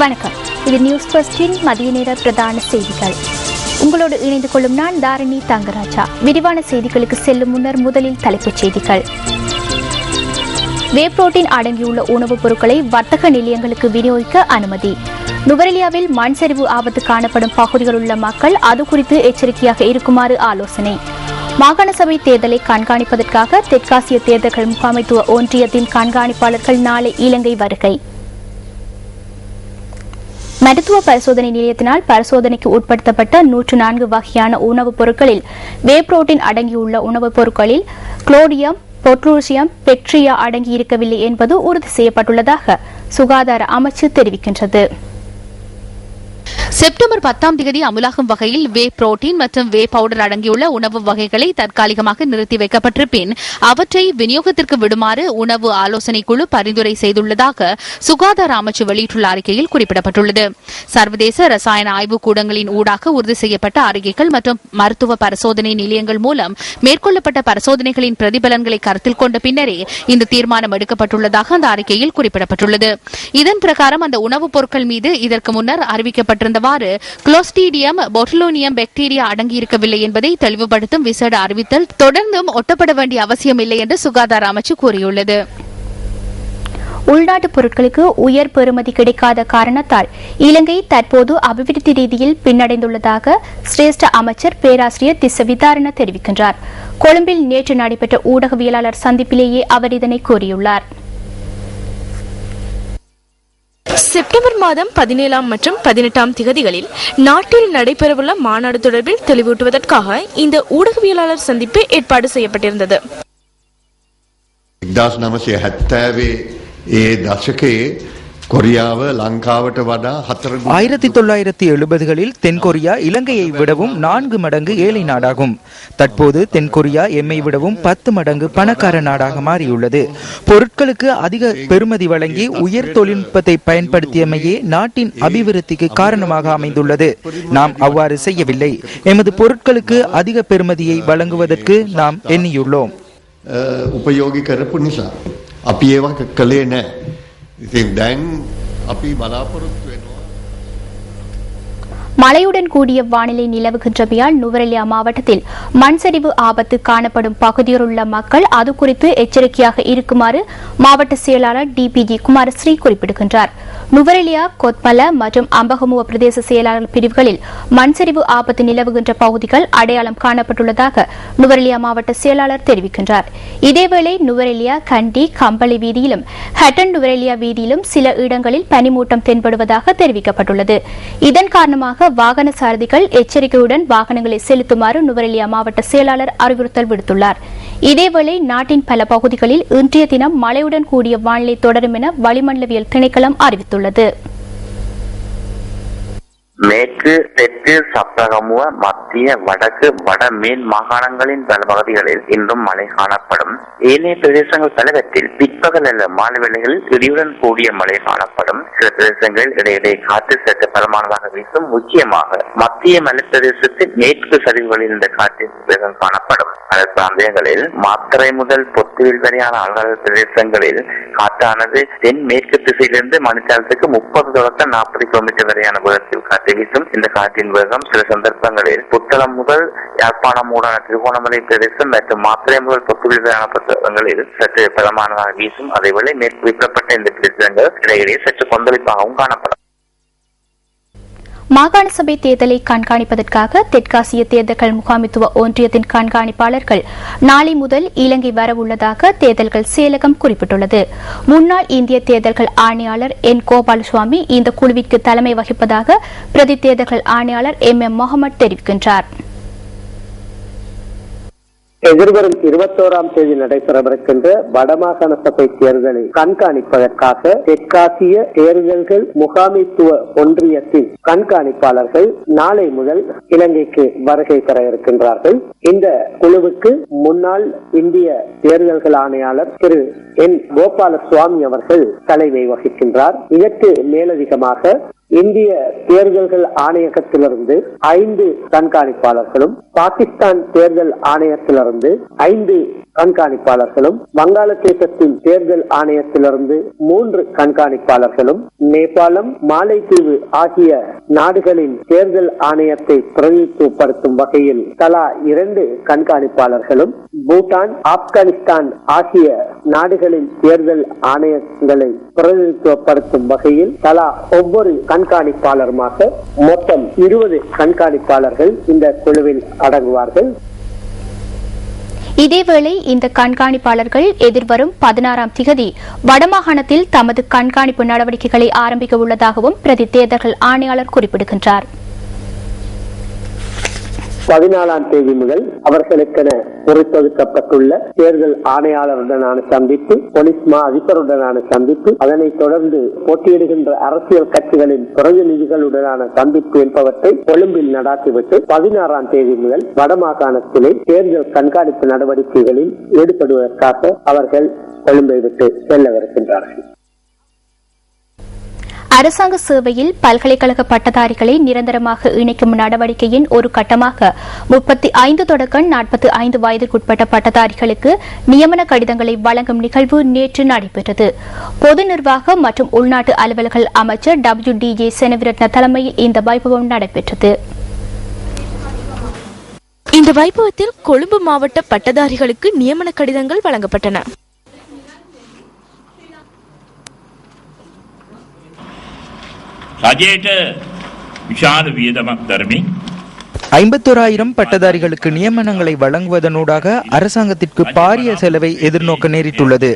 வணக்கம். இது நியூஸ் ஃபர்ஸ்டின் மதிய நேர பிரதான செய்திகள். உங்களோடு இணைந்து கொள்ளும் நான் தாரணி தங்கராஜா. விரிவான செய்திகளுக்கு செல்லும் முன்னர் முதலில் தலைப்புச் செய்திகள். வே புரோட்டீன் அடங்கியுள்ள உணவுப் பொருட்களை வர்த்தக நிலையங்களுக்கு விநியோகிக்க அனுமதி. நுவரெலியாவில் மண் சரிவு ஆபத்து காணப்படும் பகுதிகளில் உள்ள மக்கள் அது குறித்து எச்சரிக்கையாக இருக்குமாறு ஆலோசனை. மாகாண சபை தேர்தலை கண்காணிப்பதற்காக தெற்காசிய தேர்தல்கள் முகாமைத்துவ ஒன்றியத்தின் கண்காணிப்பாளர்கள் நாளை இலங்கை வருகை. மருத்துவ பரிசோதனை நிலையத்தினால் பரிசோதனைக்கு உட்படுத்தப்பட்ட 104 வகையான உணவுப் பொருட்களில் வே புரோட்டீன் அடங்கியுள்ள உணவுப் பொருட்களில் குளோடியம், பொட்ரூசியம், பெக்டீரியா அடங்கியிருக்கவில்லை என்பது உறுதி செய்யப்பட்டுள்ளதாக சுகாதார அமைச்சு தெரிவிக்கின்றது. செப்டம்பர் 10 அமுலாகும் வகையில் வே புரோட்டீன் மற்றும் வே பவுடர் அடங்கியுள்ள உணவு வகைகளை தற்காலிகமாக நிறுத்தி வைக்கப்பட்டிருப்பின் அவற்றை விநியோகத்திற்கு விடுமாறு உணவு ஆலோசனை குழு பரிந்துரை செய்துள்ளதாக சுகாதார அமைச்சு வெளியிட்டுள்ள அறிக்கையில் குறிப்பிடப்பட்டுள்ளது. சர்வதேச ரசாயன ஆய்வுக் கூடங்களின் ஊடாக உறுதி செய்யப்பட்ட அறிக்கைகள் மற்றும் மருத்துவ பரிசோதனை நிலையங்கள் மூலம் மேற்கொள்ளப்பட்ட பரிசோதனைகளின் பிரதிபலன்களை கருத்தில் கொண்ட பின்னரே இந்த தீர்மானம் எடுக்கப்பட்டுள்ளதாக அந்த அறிக்கையில் குறிப்பிடப்பட்டுள்ளது. இதன் பிரகாரம் அந்த உணவுப் பொருட்கள் மீது இதற்கு முன்னர் அறிவிக்கப்பட்டிருந்தவாறு குளோஸ்டிடியம் பொட்டுலினியம் பாக்டீரியா அடங்கியிருக்கவில்லை என்பதை தெளிவுபடுத்தும் விசேட அறிவித்தல் தொடர்ந்தும் ஒட்டப்பட வேண்டிய அவசியமில்லை என்று சுகாதார அமைச்சு கூறியுள்ளது. உள்நாட்டு பொருட்களுக்கு உயர் பெறுமதி கிடைக்காத காரணத்தால் இலங்கை தற்போது அபிவிருத்தி ரீதியில் பின்னடைந்துள்ளதாக சிரேஷ்ட அமைச்சர் பேராசிரியர் திஸ்ஸ விதாரண தெரிவிக்கின்றார். கொழும்பில் நேற்று நடைபெற்ற ஊடகவியலாளர் சந்திப்பிலேயே அவர் இதனை கூறியுள்ளார். செப்டம்பர் மாதம் 17 மற்றும் 18 திகதிகளில் நாட்டில் நடைபெறவுள்ள மாநாடு தொடர்பில் தெளிவூட்டுவதற்காக இந்த ஊடகவியலாளர் சந்திப்பு ஏற்பாடு செய்யப்பட்டிருந்தது. 1970களில் தென்கொரியா இலங்கையை விடவும் 4 மடங்கு ஏழை நாடாகும். தற்போது தென்கொரியா எம்மை விடவும் 10 மடங்கு பணக்கார நாடாக மாறியுள்ளது. பொருட்களுக்கு அதிக பெறுமதி வழங்கி உயர் தொழில்நுட்பத்தை பயன்படுத்தியமையே நாட்டின் அபிவிருத்திக்கு காரணமாக அமைந்துள்ளது. நாம் அவ்வாறு செய்யவில்லை. எமது பொருட்களுக்கு அதிக பெறுமதியை வழங்குவதற்கு நாம் எண்ணியுள்ளோம். உபயோகி கரப்பு நிசா அப்பியேவா கலே நே ඉතින් දැන් අපි බලාපොරොත්තු වෙනවා. மழையுடன் கூடிய வானிலை நிலவுகின்றமையால் நுவரெலியா மாவட்டத்தில் மண் சரிவு ஆபத்து காணப்படும் பகுதியில் உள்ள மக்கள் அது குறித்து எச்சரிக்கையாக இருக்குமாறு மாவட்ட செயலாளர் டிபிஜி குமாரஸ்ரீ குறிப்பிடுகின்றார். நுவரெலியா, கொத்மல மற்றும் அம்பகமுவ பிரதேச செயலாளர் பிரிவுகளில் மண் சரிவு ஆபத்து நிலவுகின்ற பகுதிகள் அடையாளம் காணப்பட்டுள்ளதாக நுவரெலியா மாவட்ட செயலாளர் தெரிவிக்கின்றார். இதேவேளை நுவரெலியா, கண்டி, கம்பளி வீதியிலும் ஹட்டன் நுவரெலியா வீதியிலும் சில இடங்களில் பனிமூட்டம் தென்படுவதாக தெரிவிக்கப்பட்டுள்ளது. இதன் காரணமாக வாகன சாரதிகள் எச்சரிக்கையுடன் வாகனங்களை செலுத்துமாறு நுவரெலியா மாவட்ட செயலாளர் அறிவுறுத்தல் விடுத்துள்ளார். இதேவேளை நாட்டின் பல பகுதிகளில் இன்றைய தினம் மழையுடன் கூடிய வானிலை தொடரும் என வளிமண்டலவியல் திணைக்களம் அறிவித்துள்ளது. மேற்கு, தெற்கு, சப்ரகமுவ, மத்திய, வடக்கு, வட மேல் மாகாணங்களின் பல பகுதிகளில் இன்றும் மழை காணப்படும். ஏனைய பிரதேசங்கள் பலவற்றில் பிற்பகல் அல்ல மாலை வேளைகளில் இடியுடன் கூடிய மழை காணப்படும். சில பிரதேசங்களில் இடையிடையே காற்று சற்று பலமானதாக வீசும். முக்கியமாக மத்திய மலைப்பிரதேசத்தில் மேற்கு சரிவுகளில் இந்த காற்றின் வேகம் காணப்படும். பல பிராந்தியங்களில் மாத்தறை முதல் பொத்துவில் வரையான அலங்கல் பிரதேசங்களில் காற்றானது தென் மேற்கு திசையிலிருந்து மணித்தாளத்துக்கு 30 தொடக்கம் 40 கிலோமீட்டர் வரையான வேகத்தில் காற்று வீசும். இந்த காற்றின் வேகம் சில சந்தர்ப்பங்களில் புத்தளம் முதல் யாழ்ப்பாணம் ஊடான திருகோணமலை பிரதேசம் மற்றும் மாத்திரை முதல் பொத்துவில் வரையான பிரதேசங்களில் சற்று பலமானதாக வீசும். அதேவேளை மேற்கு குறிப்பிடப்பட்ட இந்த பிரதேசங்கள் இடையிடையே சற்று கொந்தளிப்பாகவும் காணப்படும். மாகாண சபை தேர்தலை கண்காணிப்பதற்காக தெற்காசிய தேர்தல்கள் முகாமைத்துவ ஒன்றியத்தின் கண்காணிப்பாளர்கள் நாளை முதல் இலங்கை வரவுள்ளதாக தேர்தல்கள் செயலகம் குறிப்பிட்டுள்ளது. முன்னாள் இந்திய தேர்தல்கள் ஆணையாளர் என் கோபாலசுவாமி இந்த குழுவிற்கு தலைமை வகிப்பதாக பிரதி தேர்தல்கள் ஆணையாளர் எம் முகமது தெரிவிக்கின்றார். எதிர்வரும் 21ஆம் தேதி நடைபெறவிருக்கின்ற வடமாகாண சபை தேர்தலை கண்காணிப்பதற்காக தெற்காசிய தேர்தல்கள் முகாமைத்துவ ஒன்றியத்தின் கண்காணிப்பாளர்கள் நாளை முதல் இலங்கைக்கு வருகை தர இருக்கின்றார்கள். இந்த குழுவுக்கு முன்னாள் இந்திய தேர்தல்கள் ஆணையாளர் திரு என் கோபாலசுவாமி அவர்கள் தலைமை வகிக்கின்றார். இதற்கு மேலதிகமாக இந்திய தேர்தல்கள் ஆணையகத்திலிருந்து 5 கண்காணிப்பாளர்களும், பாகிஸ்தான் தேர்தல் ஆணையத்திலிருந்து 5 கண்காணிப்பாளர்களும், வங்காளதேசத்தின் தேர்தல் ஆணையத்திலிருந்து 3 கண்காணிப்பாளர்களும், நேபாளம், மாலைத்தீவு ஆகிய நாடுகளின் தேர்தல் ஆணையத்தை பிரதிநிதித்துவப்படுத்தும் வகையில் தலா 2 கண்காணிப்பாளர்களும், பூட்டான், ஆப்கானிஸ்தான் ஆகிய நாடுகளின் தேர்தல் ஆணையங்களை பிரதிநிதித்துவப்படுத்தும் வகையில் தலா ஒவ்வொரு கண்காணிப்பாளருமாக மொத்தம் 20 கண்காணிப்பாளர்கள் இந்த குழுவில் அடங்குவார்கள். இதேவேளை இந்த கண்காணிப்பாளர்கள் எதிர்வரும் 16ஆம் திகதி வடமாகாணத்தில் தமது கண்காணிப்பு நடவடிக்கைகளை ஆரம்பிக்க உள்ளதாகவும் பிரதி தேர்தல்கள் ஆணையாளர் குறிப்பிடுகின்றார். 14ஆம் தேதி முதல் அவர்களுக்கென பொறுத்தொதுக்கப்பட்டுள்ள தேர்தல் ஆணையாளருடனான சந்திப்பு, போலீஸ் மா அதிபருடனான சந்திப்பு, அதனைத் தொடர்ந்து போட்டியிடுகின்ற அரசியல் கட்சிகளின் பிரதிநிதிகளுடனான சந்திப்பு என்பவற்றை கொழும்பில் நடாத்திவிட்டு 16ஆம் தேதி முதல் வடமாகாணத்திலே தேர்தல் கண்காணிப்பு நடவடிக்கைகளில் ஈடுபடுவதற்காக அவர்கள் கொழும்பை விட்டு செல்லவிருக்கின்றார்கள். அரசாங்க சேவையில் பல்கலைக்கழக பட்டதாரிகளை நிரந்தரமாக இணைக்கும் நடவடிக்கையின் ஒரு கட்டமாக 35 தொடக்கம் 45 வயதிற்குட்பட்ட பட்டதாரிகளுக்கு நியமன கடிதங்களை வழங்கும் நிகழ்வு நேற்று நடைபெற்றது. பொது நிர்வாகம் மற்றும் உள்நாட்டு அலுவல்கள் அமைச்சர் WDJ செனவிரட்ன தலைமையில் இந்த வைபவம் நடைபெற்றது. இந்த வைபவத்தில் கொழும்பு மாவட்ட பட்டதாரிகளுக்கு நியமன கடிதங்கள் வழங்கப்பட்டன. රජයට විශාල වියදමක් දරමින් 51,000 பட்டதாரிகளுக்கு நியமனங்களை வழங்குவதனூடாக அரசாங்கத்திற்கு பாரிய செலவை எதிர்நோக்க நேரிட்டுள்ளது.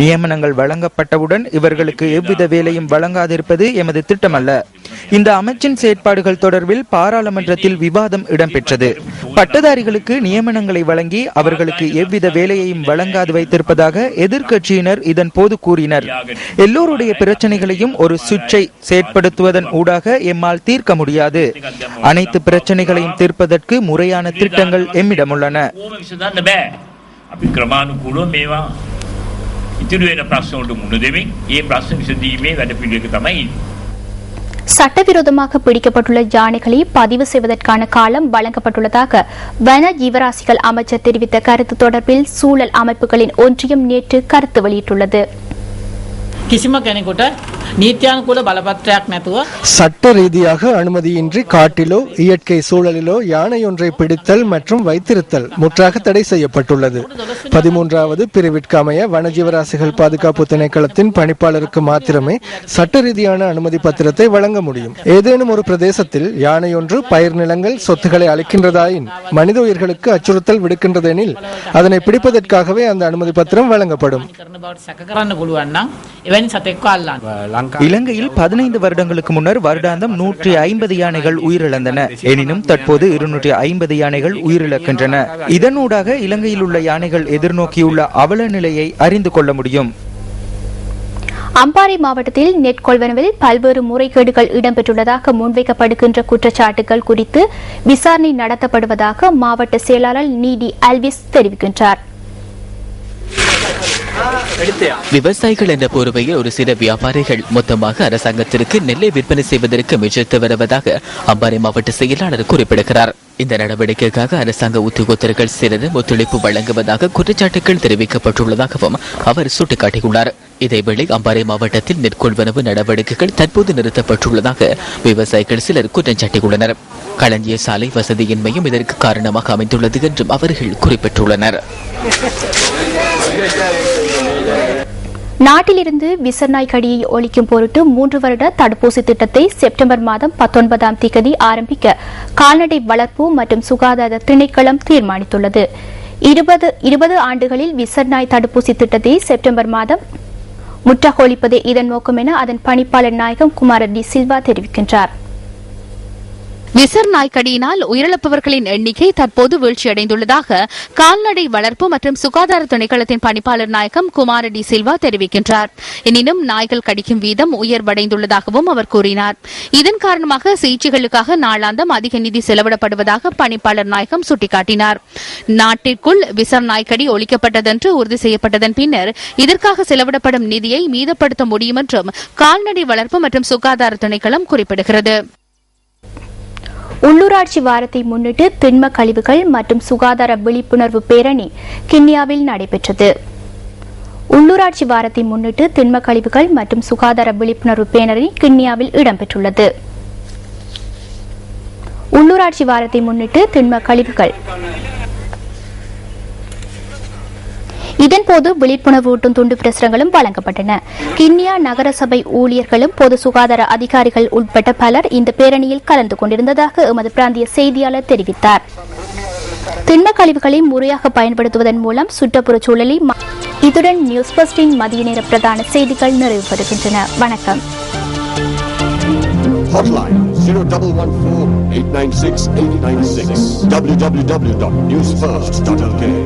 நியமனங்கள் வழங்கப்பட்டவுடன் இவர்களுக்கு எவ்வித வேலையும் வழங்காதிருப்பது எமது திட்டமல்ல. இந்த அமைச்சின் செயற்பாடுகள் தொடர்பில் பாராளுமன்றத்தில் விவாதம் இடம்பெற்றது. பட்டதாரிகளுக்கு நியமனங்களை வழங்கி அவர்களுக்கு எவ்வித வேலையையும் வழங்காது வைத்திருப்பதாக எதிர்க்கட்சியினர் இதன் போது கூறினர். எல்லோருடைய பிரச்சனைகளையும் ஒரு சுவிட்சை செயற்படுத்துவதன் ஊடாக எம்மால் தீர்க்க முடியாது. அனைத்து பிரச்சனைகளையும் தீர்ப்பதற்கு முறையான திட்டங்கள் எம்மிடம் உள்ளன. අපි ක්‍රමානුකූලව මේවා ඉතිරි වෙන ප්‍රශ්න වලට මුහුණ දෙමින් ඒ ප්‍රශ්න විසඳීමේ වැඩපිළිවෙල තමයි. சட்டவிரோதமாக பிடிக்கப்பட்டுள்ள யானைகளை பதிவு செய்வதற்கான காலம் வழங்கப்பட்டுள்ளதாக வன ஜீவராசிகள் அமைச்சர் தெரிவித்த கருத்து தொடர்பில் சூழல் அமைப்புகளின் ஒன்றியம் நேற்று கருத்து வெளியிட்டுள்ளது. කිසිම කෙනෙකුට நீத்தியானுகூல பலபத்திரයක් නැතුව சட்ட ரீதியாக அனுமதியின்றி காட்டிலோ இயற்கை சூழலிலோ யானையொன்றை பிடித்தல் மற்றும் வைத்திருத்தல் முற்றாக தடை செய்யப்பட்டுள்ளது. 13வது பிரிவிற்கு அமைய வனஜீவராசிகள் பாதுகாப்பு திணைக்களத்தின் பணிப்பாளருக்கு மாத்திரமே சட்ட ரீதியான அனுமதி பத்திரத்தை வழங்க முடியும். ஏதேனும் ஒரு பிரதேசத்தில் யானையொன்று பயிர் நிலங்கள் சொத்துக்களை அளிக்கின்றதாயின் மனித உயிர்களுக்கு அச்சுறுத்தல் விடுக்கின்றதெனில் அதனை பிடிப்பதற்காகவே அந்த அனுமதி பத்திரம் வழங்கப்படும். இலங்கையில் 15 வருடங்களுக்கு முன்னர் வருடாந்தம் 150 யானைகள் உயிரிழந்தன. எனினும் தற்போது 250 யானைகள் உயிரிழக்கின்றன. இதனூடாக இலங்கையில் உள்ள யானைகள் எதிர்நோக்கியுள்ள அவல நிலையை அறிந்து கொள்ள முடியும். அம்பாறை மாவட்டத்தில் நெட் கொள்வனவில் பல்வேறு முறைகேடுகள் இடம்பெற்றுள்ளதாக முன்வைக்கப்படுகின்ற குற்றச்சாட்டுகள் குறித்து விசாரணை நடத்தப்படுவதாக மாவட்ட செயலாளர் நீடி அல்விஸ் தெரிவிக்கின்றார். விவசாயிகள் என்ற போர்வையில் ஒரு சில வியாபாரிகள் மொத்தமாக அரசாங்கத்திற்கு நெல்லை விற்பனை செய்வதற்கு முயற்சித்து வருவதாக அம்பாறை மாவட்ட செயலாளர் குறிப்பிடுகிறார். இந்த நடவடிக்கைக்காக அரசாங்க உத்தியோகத்தர்கள் சிலரும் ஒத்துழைப்பு வழங்குவதாக குற்றச்சாட்டுகள் தெரிவிக்கப்பட்டுள்ளதாகவும் அவர் சுட்டிக்காட்டியுள்ளார். இதேவேளை அம்பாறை மாவட்டத்தில் நெற்கொள்வனவு நடவடிக்கைகள் தற்போது நிறுத்தப்பட்டுள்ளதாக விவசாயிகள் சிலர் குற்றம் சாட்டியுள்ளனர். களஞ்சிய சாலை வசதியின்மையும் இதற்கு காரணமாக அமைந்துள்ளது என்றும் அவர்கள் குறிப்பிட்டுள்ளனர். நாட்டிலிருந்து விசநாய் கடியை ஒழிக்கும் பொருட்டு 3 வருட தடுப்பூசி திட்டத்தை செப்டம்பர் மாதம் 19ஆம் தேதி ஆரம்பிக்க கால்நடை வளர்ப்பு மற்றும் சுகாதார திணைக்களம் தீர்மானித்துள்ளது. 20 ஆண்டுகளில் விசநாய் தடுப்பூசி திட்டத்தை செப்டம்பர் மாதம் முற்றாக ஒழிப்பதே இதன் நோக்கம் என அதன் பணிப்பாளர் நாயகம் குமார டி சில்வா தெரிவிக்கின்றார். விசர் நாய்க்கடியினால் உயிரிழப்பவர்களின் எண்ணிக்கை தற்போது வீழ்ச்சியடைந்துள்ளதாக கால்நடை வளர்ப்பு மற்றும் சுகாதார திணைக்களத்தின் பணிப்பாளர் நாயகம் குமார டி சில்வா தெரிவிக்கின்றார். எனினும் நாய்கள் கடிக்கும் வீதம் உயர்வடைந்துள்ளதாகவும் அவர் கூறினார். இதன் காரணமாக சிகிச்சைகளுக்காக நாளாந்தம் அதிக நிதி செலவிடப்படுவதாக பணிப்பாளர் நாயகம் சுட்டிக்காட்டினார். நாட்டிற்குள் விசர் நாய்க்கடி ஒழிக்கப்பட்டதென்று உறுதி செய்யப்பட்டதன் பின்னர் இதற்காக செலவிடப்படும் நிதியை மீதப்படுத்த முடியும் என்றும் கால்நடை வளர்ப்பு மற்றும் சுகாதார திணைக்களம் குறிப்பிடுகிறது. உள்ளூராட்சி வாரத்தை முன்னிட்டு திண்ம கழிவுகள் மற்றும் சுகாதார விழிப்புணர்வு பேரணி கிண்ணியாவில் நடைபெற்றது. உள்ளூராட்சி வாரத்தை முன்னிட்டு திண்ம கழிவுகள் மற்றும் சுகாதார விழிப்புணர்வு பேரணி கிண்ணியாவில் இடம்பெற்றுள்ளது. உள்ளூராட்சி வாரத்தை முன்னிட்டு திண்ம கழிவுகள் இதன்போது விழிப்புணர்வு ஊட்டும் துண்டு பிரசுரங்களும் வழங்கப்பட்டன. கிண்ணியா நகரசபை ஊழியர்களும் பொது சுகாதார அதிகாரிகள் உட்பட்ட பலர் இந்த பேரணியில் கலந்து கொண்டிருந்ததாக எமது பிராந்திய செய்தியாளர் தெரிவித்தார். திண்ம கழிவுகளை முறையாக பயன்படுத்துவதன் மூலம் சுற்றுப்புற சூழலை இத்துடன் நியூஸ் பஸ்டின் மதிய நேர பிரதான செய்திகள் நிறைவு பெறுகின்றன. வணக்கம். Hotline 0114 896 896 www.newsfirst.lk